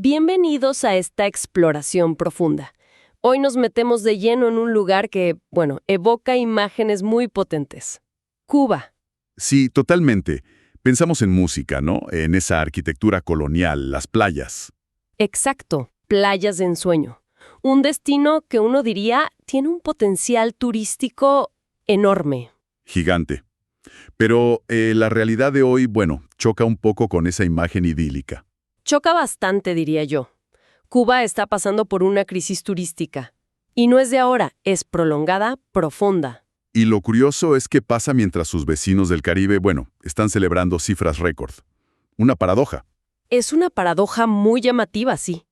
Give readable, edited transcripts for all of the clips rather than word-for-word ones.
Bienvenidos a esta exploración profunda. Hoy nos metemos de lleno en un lugar que, evoca imágenes muy potentes. Cuba. Sí, totalmente. Pensamos en música, ¿no? En esa arquitectura colonial, las playas. Exacto, playas de ensueño. Un destino que uno diría tiene un potencial turístico enorme. Gigante. Pero la realidad de hoy, choca un poco con esa imagen idílica. Choca bastante, diría yo. Cuba está pasando por una crisis turística. Y no es de ahora, es prolongada, profunda. Y lo curioso es que pasa mientras sus vecinos del Caribe, están celebrando cifras récord. Una paradoja. Es una paradoja muy llamativa, sí.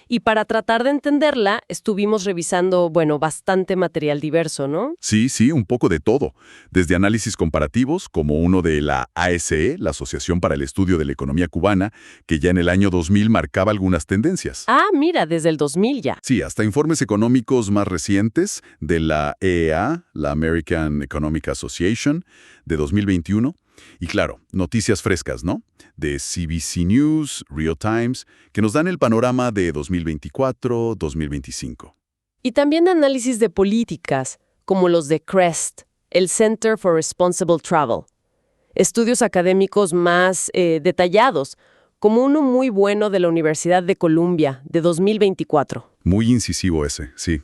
Y para tratar de entenderla, estuvimos revisando, bastante material diverso, ¿no? Sí, un poco de todo. Desde análisis comparativos, como uno de la ASE, la Asociación para el Estudio de la Economía Cubana, que ya en el año 2000 marcaba algunas tendencias. Ah, mira, desde el 2000 ya. Sí, hasta informes económicos más recientes de la EEA, la American Economic Association, de 2021. Y claro, noticias frescas, ¿no? De CBC News, Real Times, que nos dan el panorama de 2024, 2025. Y también análisis de políticas, como los de CREST, el Center for Responsible Travel. Estudios académicos más detallados, como uno muy bueno de la Universidad de Columbia, de 2024. Muy incisivo ese, sí.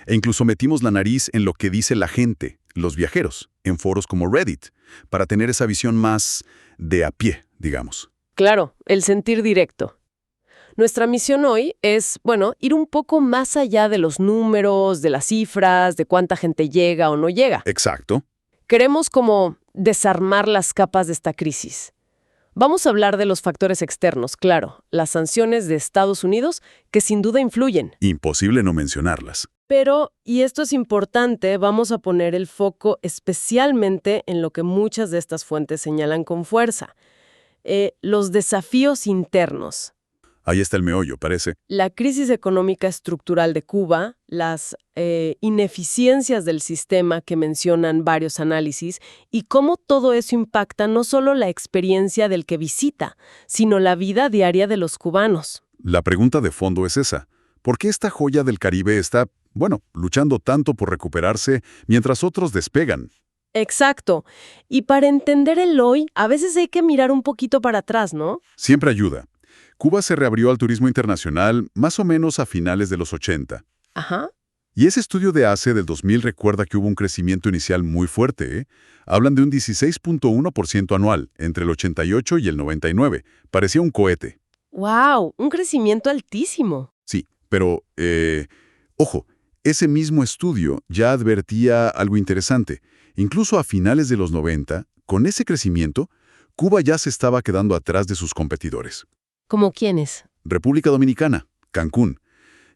E incluso metimos la nariz en lo que dice la gente, los viajeros, en foros como Reddit, para tener esa visión más de a pie, digamos. Claro, el sentir directo. Nuestra misión hoy es, ir un poco más allá de los números, de las cifras, de cuánta gente llega o no llega. Exacto. Queremos como desarmar las capas de esta crisis. Vamos a hablar de los factores externos, claro, las sanciones de Estados Unidos que sin duda influyen. Imposible no mencionarlas. Pero, y esto es importante, vamos a poner el foco especialmente en lo que muchas de estas fuentes señalan con fuerza. Los desafíos internos. Ahí está el meollo, parece. La crisis económica estructural de Cuba, las ineficiencias del sistema que mencionan varios análisis y cómo todo eso impacta no solo la experiencia del que visita, sino la vida diaria de los cubanos. La pregunta de fondo es esa. ¿Por qué esta joya del Caribe está, luchando tanto por recuperarse mientras otros despegan? Exacto. Y para entender el hoy, a veces hay que mirar un poquito para atrás, ¿no? Siempre ayuda. Cuba se reabrió al turismo internacional más o menos a finales de los 80. Ajá. Y ese estudio de ACE del 2000 recuerda que hubo un crecimiento inicial muy fuerte, ¿eh? Hablan de un 16.1% anual entre el 88 y el 99. Parecía un cohete. ¡Wow! Un crecimiento altísimo. Sí, pero, ojo, ese mismo estudio ya advertía algo interesante. Incluso a finales de los 90, con ese crecimiento, Cuba ya se estaba quedando atrás de sus competidores. ¿Cómo quiénes? República Dominicana, Cancún,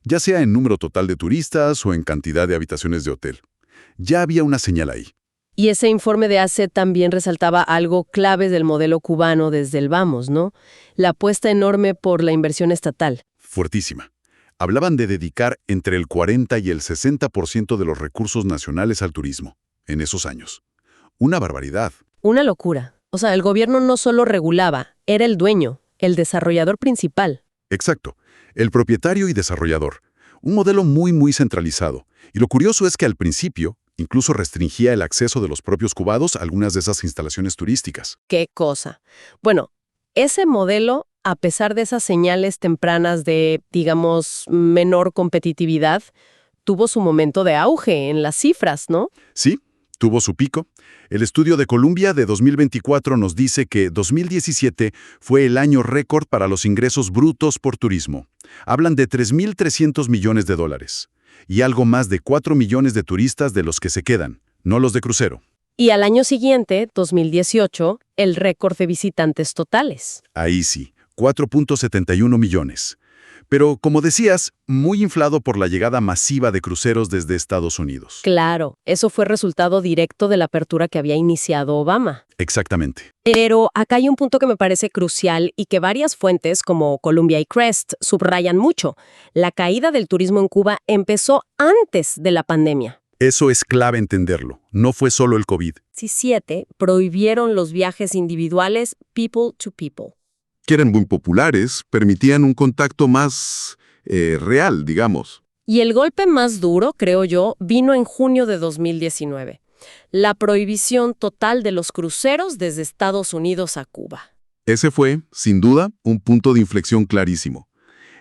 ya sea en número total de turistas o en cantidad de habitaciones de hotel. Ya había una señal ahí. Y ese informe de ACE también resaltaba algo clave del modelo cubano desde el vamos, ¿no? La apuesta enorme por la inversión estatal. Fuertísima. Hablaban de dedicar entre el 40 y el 60% de los recursos nacionales al turismo, en esos años. Una barbaridad. Una locura. O sea, el gobierno no solo regulaba, era el dueño, el desarrollador principal. Exacto. El propietario y desarrollador. Un modelo muy centralizado. Y lo curioso es que al principio incluso restringía el acceso de los propios cubanos a algunas de esas instalaciones turísticas. ¿Qué cosa? Bueno, ese modelo, a pesar de esas señales tempranas de, digamos, menor competitividad, tuvo su momento de auge en las cifras, ¿no? Sí, tuvo su pico. El estudio de Columbia de 2024 nos dice que 2017 fue el año récord para los ingresos brutos por turismo. Hablan de 3.300 millones de dólares. Y algo más de 4 millones de turistas de los que se quedan, no los de crucero. Y al año siguiente, 2018, el récord de visitantes totales. Ahí sí, 4.71 millones. Pero, como decías, muy inflado por la llegada masiva de cruceros desde Estados Unidos. Claro, eso fue resultado directo de la apertura que había iniciado Obama. Exactamente. Pero acá hay un punto que me parece crucial y que varias fuentes, como Columbia y Crest, subrayan mucho. La caída del turismo en Cuba empezó antes de la pandemia. Eso es clave entenderlo. No fue solo el COVID. 17 prohibieron los viajes individuales people to people. que eran muy populares, permitían un contacto más real, digamos. Y el golpe más duro, creo yo, vino en junio de 2019. La prohibición total de los cruceros desde Estados Unidos a Cuba. Ese fue, sin duda, un punto de inflexión clarísimo.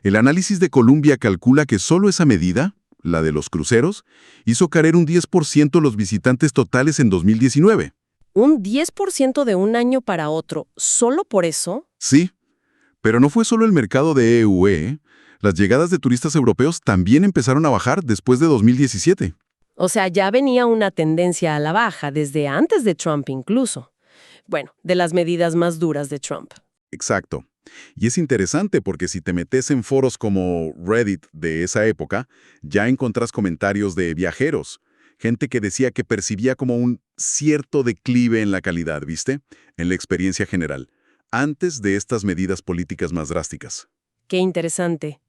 El análisis de Columbia calcula que solo esa medida, la de los cruceros, hizo caer un 10% los visitantes totales en 2019. ¿Un 10% de un año para otro, solo por eso? Sí, pero no fue solo el mercado de EU. Las llegadas de turistas europeos también empezaron a bajar después de 2017. O sea, ya venía una tendencia a la baja desde antes de Trump incluso. Bueno, de las medidas más duras de Trump. Exacto. Y es interesante porque si te metes en foros como Reddit de esa época, ya encontrás comentarios de viajeros, gente que decía que percibía como un cierto declive en la calidad, ¿viste? En la experiencia general, antes de estas medidas políticas más drásticas. Qué interesante.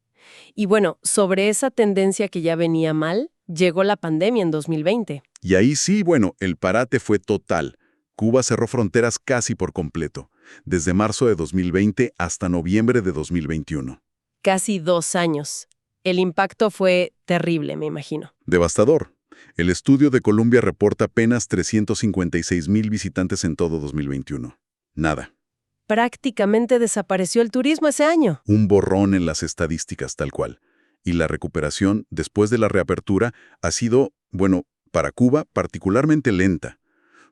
Y bueno, sobre esa tendencia que ya venía mal, llegó la pandemia en 2020. Y ahí sí, bueno, el parate fue total. Cuba cerró fronteras casi por completo, desde marzo de 2020 hasta noviembre de 2021. Casi 2 años. El impacto fue terrible, me imagino. Devastador. El estudio de Columbia reporta apenas 356,000 visitantes en todo 2021. Nada. Prácticamente desapareció el turismo ese año. Un borrón en las estadísticas tal cual. Y la recuperación, después de la reapertura, ha sido, bueno, para Cuba, particularmente lenta.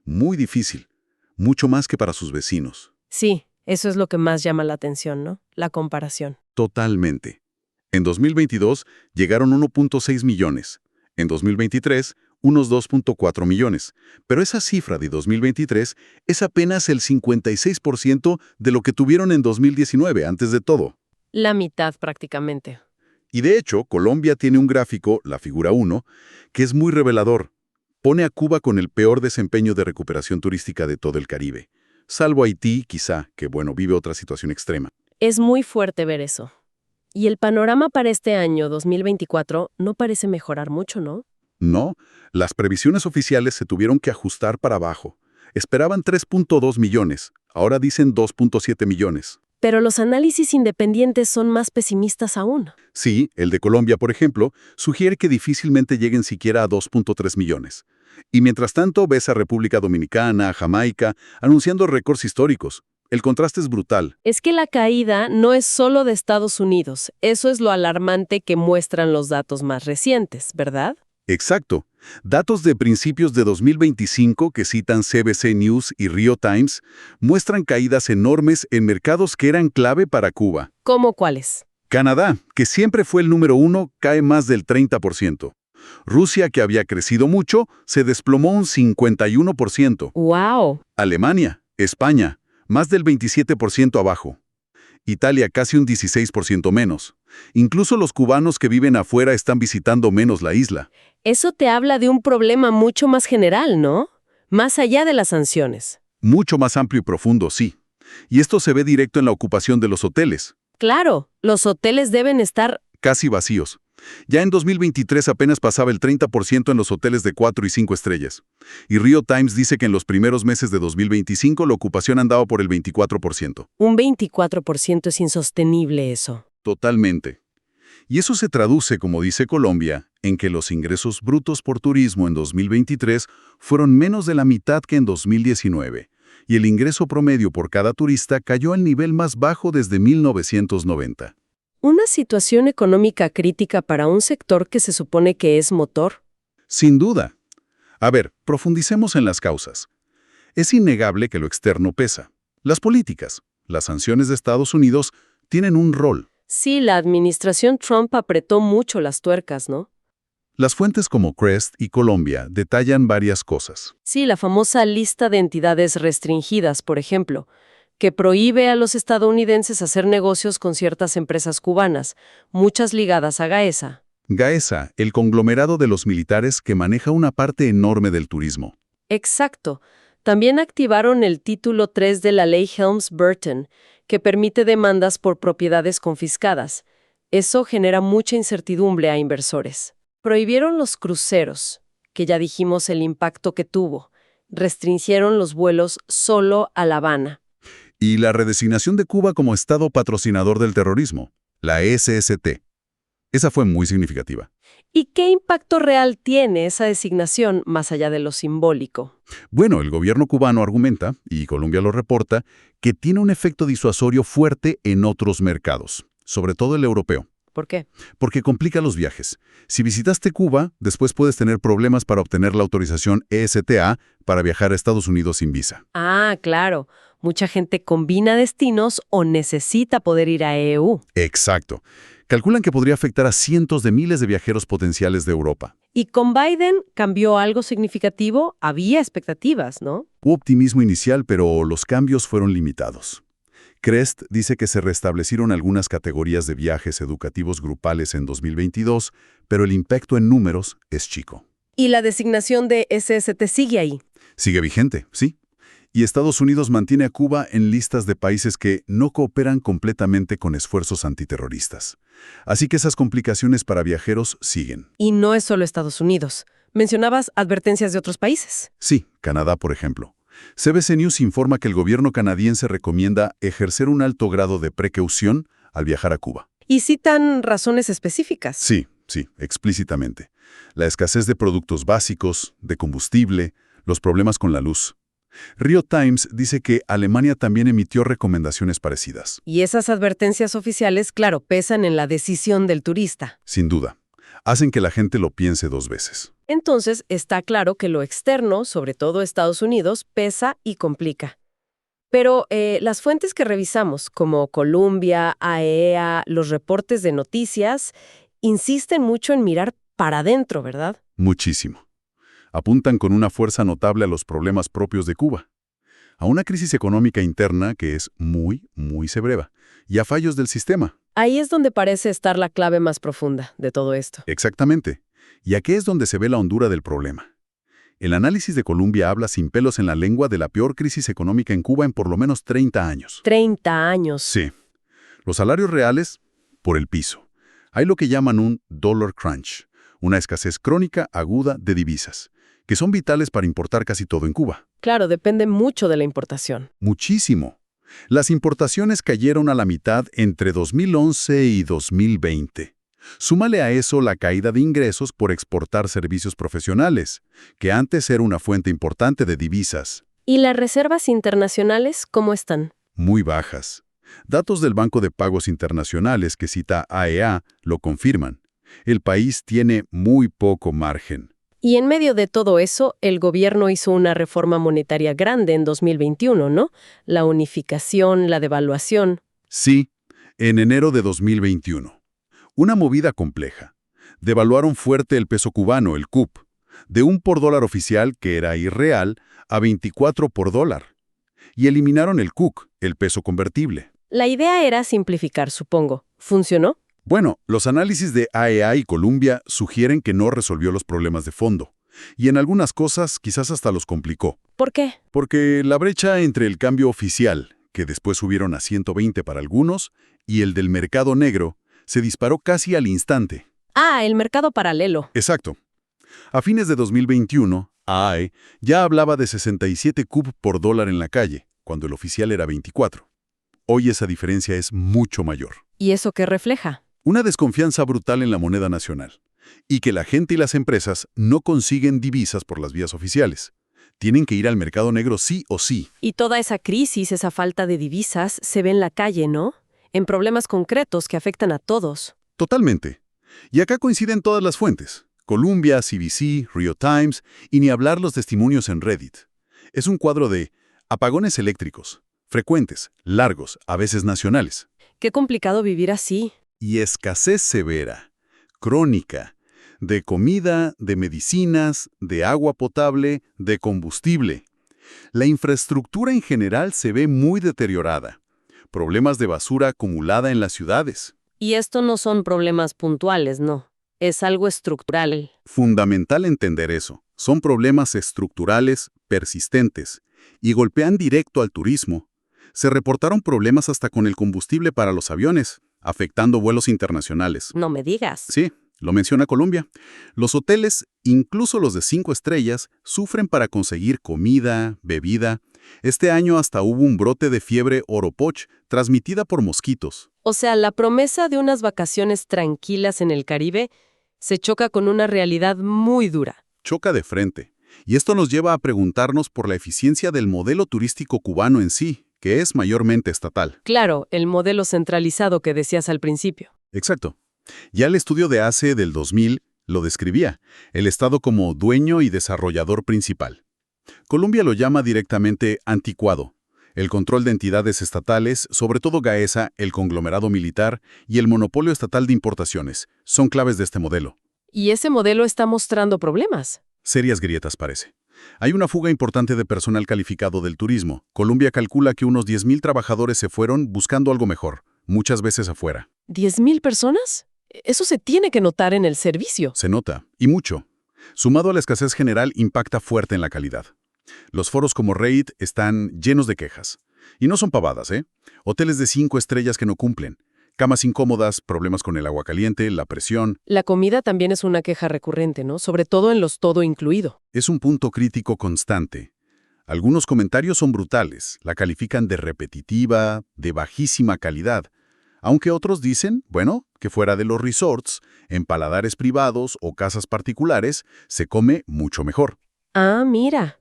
Muy difícil. Mucho más que para sus vecinos. Sí, eso es lo que más llama la atención, ¿no? La comparación. Totalmente. En 2022 llegaron 1.6 millones. En 2023, unos 2.4 millones. Pero esa cifra de 2023 es apenas el 56% de lo que tuvieron en 2019, antes de todo. La mitad prácticamente. Y de hecho, Colombia tiene un gráfico, la figura 1, que es muy revelador. Pone a Cuba con el peor desempeño de recuperación turística de todo el Caribe. Salvo Haití, quizá, que bueno, vive otra situación extrema. Es muy fuerte ver eso. Y el panorama para este año, 2024, no parece mejorar mucho, ¿no? No, las previsiones oficiales se tuvieron que ajustar para abajo. Esperaban 3.2 millones, ahora dicen 2.7 millones. Pero los análisis independientes son más pesimistas aún. Sí, el de Colombia, por ejemplo, sugiere que difícilmente lleguen siquiera a 2.3 millones. Y mientras tanto ves a República Dominicana, Jamaica, anunciando récords históricos. El contraste es brutal. Es que la caída no es solo de Estados Unidos. Eso es lo alarmante que muestran los datos más recientes, ¿verdad? Exacto. Datos de principios de 2025 que citan CBC News y Rio Times muestran caídas enormes en mercados que eran clave para Cuba. ¿Cómo cuáles? Canadá, que siempre fue el número 1, cae más del 30%. Rusia, que había crecido mucho, se desplomó un 51%. ¡Wow! Alemania, España, más del 27% abajo. Italia, casi un 16% menos. Incluso los cubanos que viven afuera están visitando menos la isla. Eso te habla de un problema mucho más general, ¿no? Más allá de las sanciones. Mucho más amplio y profundo, sí. Y esto se ve directo en la ocupación de los hoteles. Claro, los hoteles deben estar... Casi vacíos. Ya en 2023 apenas pasaba el 30% en los hoteles de 4 y 5 estrellas. Y Rio Times dice que en los primeros meses de 2025 la ocupación andaba por el 24%. Un 24% es insostenible eso. Totalmente. Y eso se traduce, como dice Colombia, en que los ingresos brutos por turismo en 2023 fueron menos de la mitad que en 2019, y el ingreso promedio por cada turista cayó al nivel más bajo desde 1990. ¿Una situación económica crítica para un sector que se supone que es motor? Sin duda. A ver, profundicemos en las causas. Es innegable que lo externo pesa. Las políticas, las sanciones de Estados Unidos, tienen un rol. Sí, la administración Trump apretó mucho las tuercas, ¿no? Las fuentes como Crest y Colombia detallan varias cosas. Sí, la famosa lista de entidades restringidas, por ejemplo, que prohíbe a los estadounidenses hacer negocios con ciertas empresas cubanas, muchas ligadas a Gaesa. Gaesa, el conglomerado de los militares que maneja una parte enorme del turismo. Exacto. También activaron el título 3 de la ley Helms-Burton, que permite demandas por propiedades confiscadas. Eso genera mucha incertidumbre a inversores. Prohibieron los cruceros, que ya dijimos el impacto que tuvo. Restringieron los vuelos solo a La Habana. Y la redesignación de Cuba como Estado patrocinador del terrorismo, la SST. Esa fue muy significativa. ¿Y qué impacto real tiene esa designación más allá de lo simbólico? Bueno, el gobierno cubano argumenta, y Colombia lo reporta, que tiene un efecto disuasorio fuerte en otros mercados, sobre todo el europeo, ¿Por qué? porque complica los viajes. Si visitaste Cuba, después puedes tener problemas para obtener la autorización ESTA para viajar a Estados Unidos sin visa. Ah, claro. Mucha gente combina destinos o necesita poder ir a EU. Exacto. Calculan que podría afectar a cientos de miles de viajeros potenciales de Europa. ¿Y con Biden cambió algo significativo? Había expectativas, ¿no? Hubo optimismo inicial, pero los cambios fueron limitados. Crest dice que se restablecieron algunas categorías de viajes educativos grupales en 2022, pero el impacto en números es chico. Y la designación de SST sigue ahí. Sigue vigente, sí. Y Estados Unidos mantiene a Cuba en listas de países que no cooperan completamente con esfuerzos antiterroristas. Así que esas complicaciones para viajeros siguen. Y no es solo Estados Unidos. Mencionabas advertencias de otros países. Sí, Canadá, por ejemplo. CBC News informa que el gobierno canadiense recomienda ejercer un alto grado de precaución al viajar a Cuba. Y citan razones específicas. Sí, explícitamente. La escasez de productos básicos, de combustible, los problemas con la luz. Rio Times dice que Alemania también emitió recomendaciones parecidas. Y esas advertencias oficiales, claro, pesan en la decisión del turista. Sin duda. Hacen que la gente lo piense dos veces. Entonces, está claro que lo externo, sobre todo Estados Unidos, pesa y complica. Pero las fuentes que revisamos, como Columbia, AEA, los reportes de noticias, insisten mucho en mirar para adentro, ¿verdad? Muchísimo. Apuntan con una fuerza notable a los problemas propios de Cuba, a una crisis económica interna que es muy severa, y a fallos del sistema. Ahí es donde parece estar la clave más profunda de todo esto. Exactamente. Y aquí es donde se ve la hondura del problema. El análisis de Columbia habla sin pelos en la lengua de la peor crisis económica en Cuba en por lo menos 30 años. 30 años. Sí. Los salarios reales, por el piso. Hay lo que llaman un dollar crunch, una escasez crónica aguda de divisas, que son vitales para importar casi todo en Cuba. Claro, depende mucho de la importación. Muchísimo. Las importaciones cayeron a la mitad entre 2011 y 2020. Súmale a eso la caída de ingresos por exportar servicios profesionales, que antes era una fuente importante de divisas. ¿Y las reservas internacionales cómo están? Muy bajas. Datos del Banco de Pagos Internacionales que cita AEA lo confirman. El país tiene muy poco margen. Y en medio de todo eso, el gobierno hizo una reforma monetaria grande en 2021, ¿no? La unificación, la devaluación. Sí, en enero de 2021. Una movida compleja. Devaluaron fuerte el peso cubano, el CUP, de $1 por dólar oficial, que era irreal, a 24 por dólar. Y eliminaron el CUC, el peso convertible. La idea era simplificar, supongo. ¿Funcionó? Bueno, los análisis de AEA y Columbia sugieren que no resolvió los problemas de fondo. Y en algunas cosas quizás hasta los complicó. ¿Por qué? Porque la brecha entre el cambio oficial, que después subieron a 120 para algunos, y el del mercado negro, se disparó casi al instante. Ah, el mercado paralelo. Exacto. A fines de 2021, AAE ya hablaba de 67 CUP por dólar en la calle, cuando el oficial era 24. Hoy esa diferencia es mucho mayor. ¿Y eso qué refleja? Una desconfianza brutal en la moneda nacional. Y que la gente y las empresas no consiguen divisas por las vías oficiales. Tienen que ir al mercado negro sí o sí. Y toda esa crisis, esa falta de divisas, se ve en la calle, ¿no? En problemas concretos que afectan a todos. Totalmente. Y acá coinciden todas las fuentes. Columbia, CBC, Rio Times, y ni hablar los testimonios en Reddit. Es un cuadro de apagones eléctricos, frecuentes, largos, a veces nacionales. Qué complicado vivir así. Y escasez severa, crónica, de comida, de medicinas, de agua potable, de combustible. La infraestructura en general se ve muy deteriorada. Problemas de basura acumulada en las ciudades. Y esto no son problemas puntuales, no. Es algo estructural. Fundamental entender eso. Son problemas estructurales, persistentes, y golpean directo al turismo. Se reportaron problemas hasta con el combustible para los aviones, afectando vuelos internacionales. No me digas. Sí, lo menciona Columbia. Los hoteles, incluso los de 5 estrellas, sufren para conseguir comida, bebida, Este año hasta hubo un brote de fiebre oropoch transmitida por mosquitos. O sea, la promesa de unas vacaciones tranquilas en el Caribe se choca con una realidad muy dura. Choca de frente. Y esto nos lleva a preguntarnos por la eficiencia del modelo turístico cubano en sí, que es mayormente estatal. Claro, el modelo centralizado que decías al principio. Exacto. Ya el estudio de ACE del 2000 lo describía, el Estado como dueño y desarrollador principal. Colombia lo llama directamente anticuado. El control de entidades estatales, sobre todo Gaesa, el conglomerado militar y el monopolio estatal de importaciones, son claves de este modelo. Y ese modelo está mostrando problemas. Serias grietas, parece. Hay una fuga importante de personal calificado del turismo. Colombia calcula que unos 10.000 trabajadores se fueron buscando algo mejor, muchas veces afuera. ¿10.000 personas? Eso se tiene que notar en el servicio. Se nota, y mucho. Sumado a la escasez general, impacta fuerte en la calidad. Los foros como Reddit están llenos de quejas. Y no son pavadas, ¿eh? Hoteles de 5 estrellas que no cumplen. Camas incómodas, problemas con el agua caliente, la presión. La comida también es una queja recurrente, ¿no? Sobre todo en los todo incluido. Es un punto crítico constante. Algunos comentarios son brutales, la califican de repetitiva, de bajísima calidad. Aunque otros dicen, bueno, que fuera de los resorts, en paladares privados o casas particulares, se come mucho mejor. Ah, mira.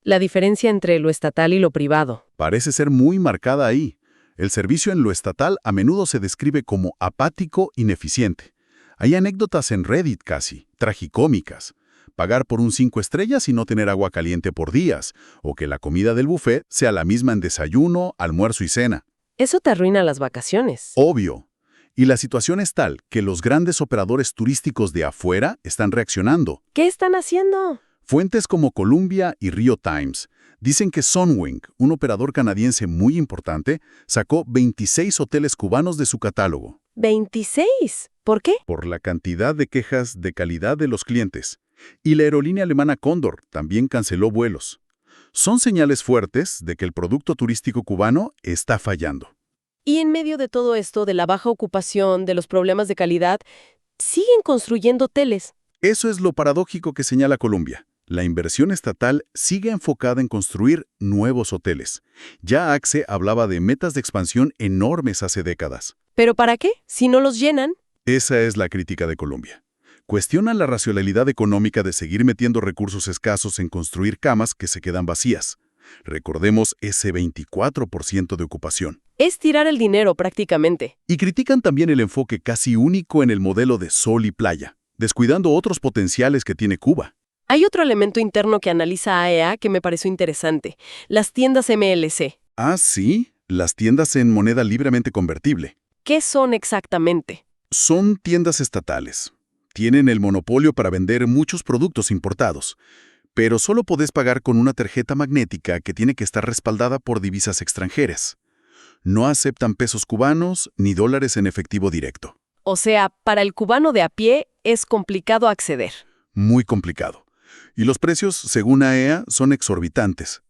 La diferencia entre lo estatal y lo privado. Parece ser muy marcada ahí. El servicio en lo estatal a menudo se describe como apático, ineficiente. Hay anécdotas en Reddit casi, tragicómicas. Pagar por un 5 estrellas y no tener agua caliente por días, o que la comida del buffet sea la misma en desayuno, almuerzo y cena. Eso te arruina las vacaciones. Obvio. Y la situación es tal que los grandes operadores turísticos de afuera están reaccionando. ¿Qué están haciendo? Fuentes como Columbia y Rio Times dicen que Sunwing, un operador canadiense muy importante, sacó 26 hoteles cubanos de su catálogo. ¿26? ¿Por qué? Por la cantidad de quejas de calidad de los clientes. Y la aerolínea alemana Condor también canceló vuelos. Son señales fuertes de que el producto turístico cubano está fallando. Y en medio de todo esto, de la baja ocupación, de los problemas de calidad, siguen construyendo hoteles. Eso es lo paradójico que señala Colombia. La inversión estatal sigue enfocada en construir nuevos hoteles. Ya ACSE hablaba de metas de expansión enormes hace décadas. ¿Pero para qué? Si no los llenan. Esa es la crítica de Colombia. Cuestionan la racionalidad económica de seguir metiendo recursos escasos en construir camas que se quedan vacías. Recordemos ese 24% de ocupación. Es tirar el dinero prácticamente. Y critican también el enfoque casi único en el modelo de sol y playa, descuidando otros potenciales que tiene Cuba. Hay otro elemento interno que analiza AEA que me pareció interesante. Las tiendas MLC. Ah, sí, las tiendas en moneda libremente convertible. ¿Qué son exactamente? Son tiendas estatales. Tienen el monopolio para vender muchos productos importados, pero solo podés pagar con una tarjeta magnética que tiene que estar respaldada por divisas extranjeras. No aceptan pesos cubanos ni dólares en efectivo directo. O sea, para el cubano de a pie es complicado acceder. Muy complicado. Y los precios, según AEA, son exorbitantes.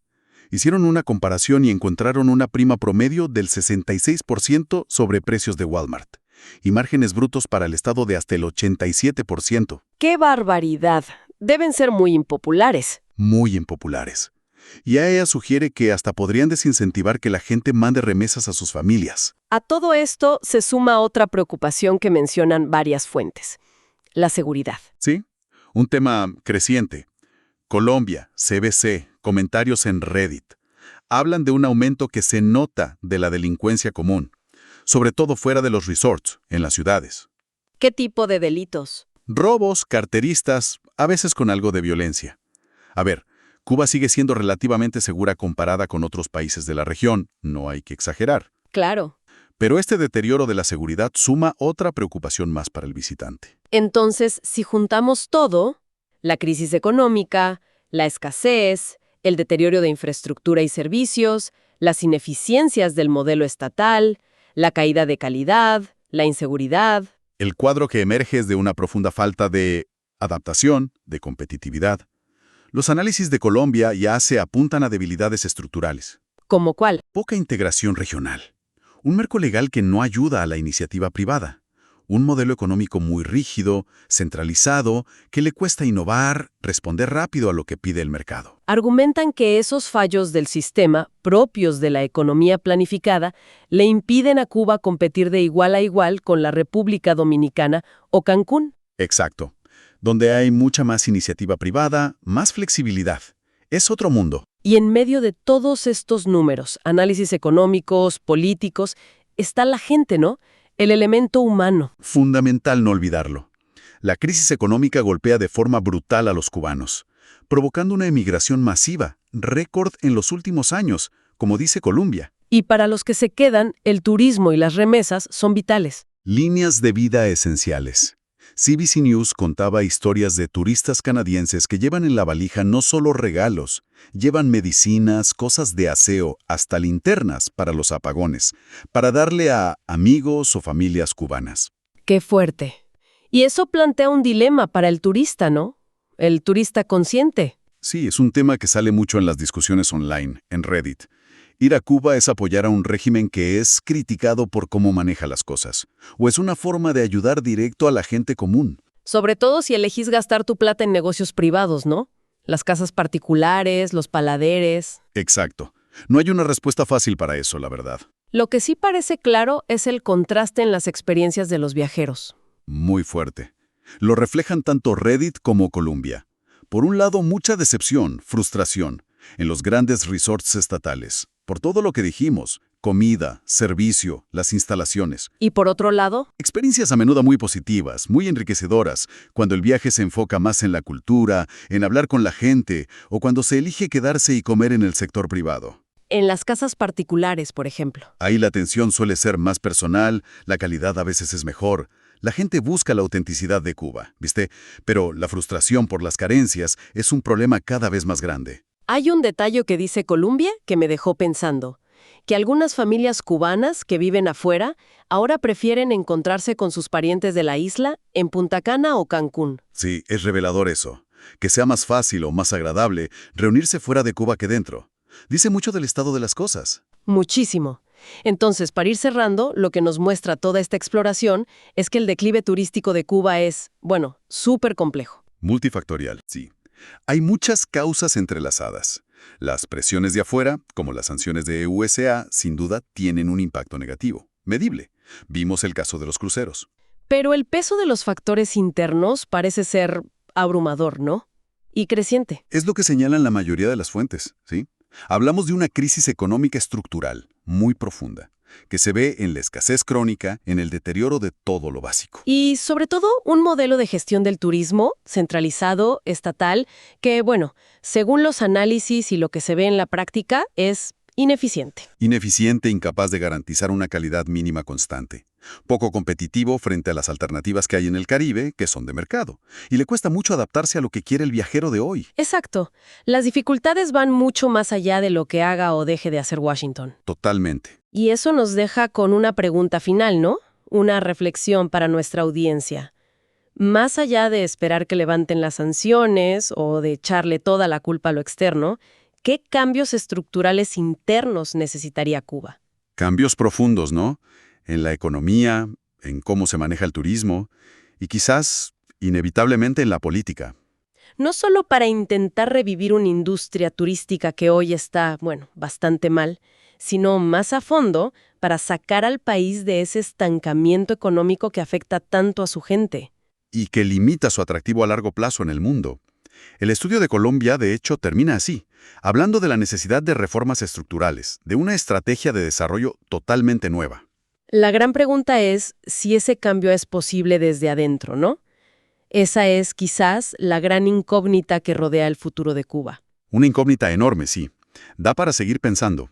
Hicieron una comparación y encontraron una prima promedio del 66% sobre precios de Walmart, y márgenes brutos para el Estado de hasta el 87%. ¡Qué barbaridad! Deben ser muy impopulares. Muy impopulares. Y AEA sugiere que hasta podrían desincentivar que la gente mande remesas a sus familias. A todo esto se suma otra preocupación que mencionan varias fuentes: la seguridad. ¿Sí? Un tema creciente. Colombia, CBC, comentarios en Reddit. Hablan de un aumento que se nota de la delincuencia común, sobre todo fuera de los resorts, en las ciudades. ¿Qué tipo de delitos? Robos, carteristas, a veces con algo de violencia. A ver, Cuba sigue siendo relativamente segura comparada con otros países de la región, no hay que exagerar. Claro. Pero este deterioro de la seguridad suma otra preocupación más para el visitante. Entonces, si juntamos todo, la crisis económica, la escasez, el deterioro de infraestructura y servicios, las ineficiencias del modelo estatal, la caída de calidad, la inseguridad. El cuadro que emerge es de una profunda falta de adaptación, de competitividad. Los análisis de Colombia ya se apuntan a debilidades estructurales. ¿Cómo cuál? Poca integración regional. Un marco legal que no ayuda a la iniciativa privada. Un modelo económico muy rígido, centralizado, que le cuesta innovar, responder rápido a lo que pide el mercado. Argumentan que esos fallos del sistema, propios de la economía planificada, le impiden a Cuba competir de igual a igual con la República Dominicana o Cancún. Exacto. Donde hay mucha más iniciativa privada, más flexibilidad. Es otro mundo. Y en medio de todos estos números, análisis económicos, políticos, está la gente, ¿no? El elemento humano. Fundamental no olvidarlo. La crisis económica golpea de forma brutal a los cubanos, provocando una emigración masiva, récord en los últimos años, como dice Colombia. Y para los que se quedan, el turismo y las remesas son vitales. Líneas de vida esenciales. CBC News contaba historias de turistas canadienses que llevan en la valija no solo regalos, llevan medicinas, cosas de aseo, hasta linternas para los apagones, para darle a amigos o familias cubanas. ¡Qué fuerte! Y eso plantea un dilema para el turista, ¿no? El turista consciente. Sí, es un tema que sale mucho en las discusiones online, en Reddit. Ir a Cuba es apoyar a un régimen que es criticado por cómo maneja las cosas, o es una forma de ayudar directo a la gente común. Sobre todo si elegís gastar tu plata en negocios privados, ¿no? Las casas particulares, los paladeres. Exacto. No hay una respuesta fácil para eso, la verdad. Lo que sí parece claro es el contraste en las experiencias de los viajeros. Muy fuerte. Lo reflejan tanto Reddit como Colombia. Por un lado, mucha decepción, frustración, en los grandes resorts estatales. Por todo lo que dijimos, comida, servicio, las instalaciones. Y por otro lado, Experiencias a menudo muy positivas, muy enriquecedoras, cuando el viaje se enfoca más en la cultura, en hablar con la gente, o cuando se elige quedarse y comer en el sector privado. en las casas particulares, por ejemplo. Ahí la atención suele ser más personal, la calidad a veces es mejor. La gente busca la autenticidad de Cuba, ¿viste? Pero la frustración por las carencias es un problema cada vez más grande. Hay un detalle que dice Colombia que me dejó pensando, que algunas familias cubanas que viven afuera ahora prefieren encontrarse con sus parientes de la isla en Punta Cana o Cancún. Sí, es revelador eso. Que sea más fácil o más agradable reunirse fuera de Cuba que dentro. Dice mucho del estado de las cosas. Muchísimo. Entonces, para ir cerrando, lo que nos muestra toda esta exploración es que el declive turístico de Cuba es, bueno, súper complejo. Multifactorial, sí. Hay muchas causas entrelazadas. Las presiones de afuera, como las sanciones de USA, sin duda tienen un impacto negativo, medible. Vimos el caso de los cruceros. Pero el peso de los factores internos parece ser abrumador, ¿no? Y creciente. Es lo que señalan la mayoría de las fuentes, ¿sí? Hablamos de una crisis económica estructural, muy profunda, que se ve en la escasez crónica, en el deterioro de todo lo básico. Y sobre todo un modelo de gestión del turismo centralizado, estatal, que, bueno, según los análisis y lo que se ve en la práctica, es ineficiente. Ineficiente, incapaz de garantizar una calidad mínima constante. Poco competitivo frente a las alternativas que hay en el Caribe, que son de mercado. Y le cuesta mucho adaptarse a lo que quiere el viajero de hoy. Exacto. Las dificultades van mucho más allá de lo que haga o deje de hacer Washington. Totalmente. Y eso nos deja con una pregunta final, ¿no? Una reflexión para nuestra audiencia. Más allá de esperar que levanten las sanciones o de echarle toda la culpa a lo externo, ¿qué cambios estructurales internos necesitaría Cuba? Cambios profundos, ¿no? En la economía, en cómo se maneja el turismo y quizás, inevitablemente, en la política. No solo para intentar revivir una industria turística que hoy está, bueno, bastante mal, sino más a fondo para sacar al país de ese estancamiento económico que afecta tanto a su gente. Y que limita su atractivo a largo plazo en el mundo. El estudio de Colombia, de hecho, termina así, hablando de la necesidad de reformas estructurales, de una estrategia de desarrollo totalmente nueva. La gran pregunta es si ese cambio es posible desde adentro, ¿no? Esa es quizás la gran incógnita que rodea el futuro de Cuba. Una incógnita enorme, sí. Da para seguir pensando.